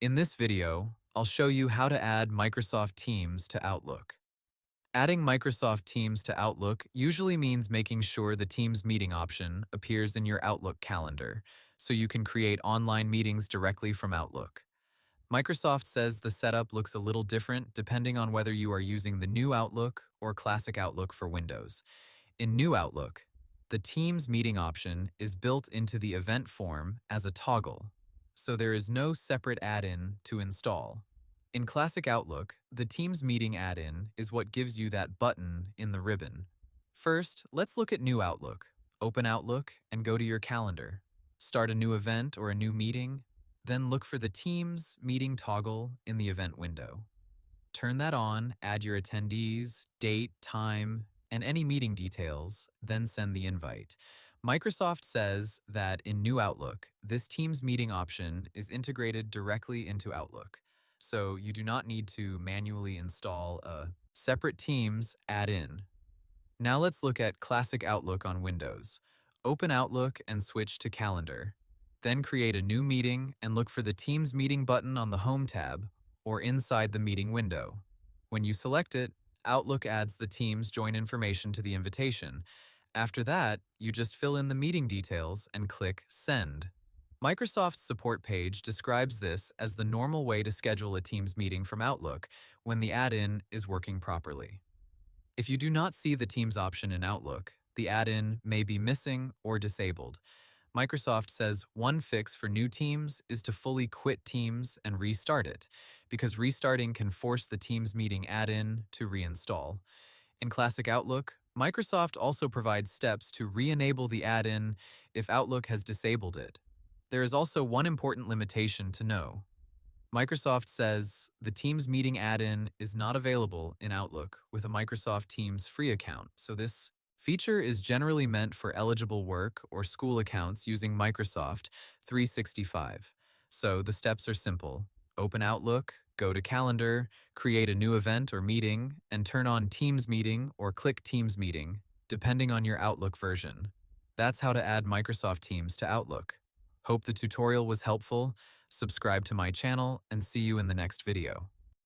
In this video, I'll show you how to add Microsoft Teams to Outlook. Adding Microsoft Teams to Outlook usually means making sure the Teams meeting option appears in your Outlook calendar, so you can create online meetings directly from Outlook. Microsoft says the setup looks a little different depending on whether you are using the new Outlook or classic Outlook for Windows. In new Outlook, the Teams meeting option is built into the event form as a toggle, so there is no separate add-in to install. In classic Outlook, the Teams meeting add-in is what gives you that button in the ribbon. First, let's look at new Outlook. Open Outlook and go to your calendar. Start a new event or a new meeting, then look for the Teams meeting toggle in the event window. Turn that on, add your attendees, date, time, and any meeting details, then send the invite. Microsoft says that in new Outlook, this Teams meeting option is integrated directly into Outlook, so you do not need to manually install a separate Teams add-in. Now let's look at classic Outlook on Windows. Open Outlook and switch to Calendar. Then create a new meeting and look for the Teams meeting button on the Home tab or inside the meeting window. When you select it, Outlook adds the Teams join information to the invitation. After that, you just fill in the meeting details and click Send. Microsoft's support page describes this as the normal way to schedule a Teams meeting from Outlook when the add-in is working properly. If you do not see the Teams option in Outlook, the add-in may be missing or disabled. Microsoft says one fix for new Teams is to fully quit Teams and restart it, because restarting can force the Teams meeting add-in to reinstall. In Classic Outlook, Microsoft also provides steps to re-enable the add-in if Outlook has disabled it. There is also one important limitation to know. Microsoft says the Teams meeting add-in is not available in Outlook with a Microsoft Teams free account, so this feature is generally meant for eligible work or school accounts using Microsoft 365. So the steps are simple. Open Outlook, go to Calendar, create a new event or meeting, and turn on Teams Meeting or click Teams Meeting, depending on your Outlook version. That's how to add Microsoft Teams to Outlook. Hope the tutorial was helpful. Subscribe to my channel and see you in the next video.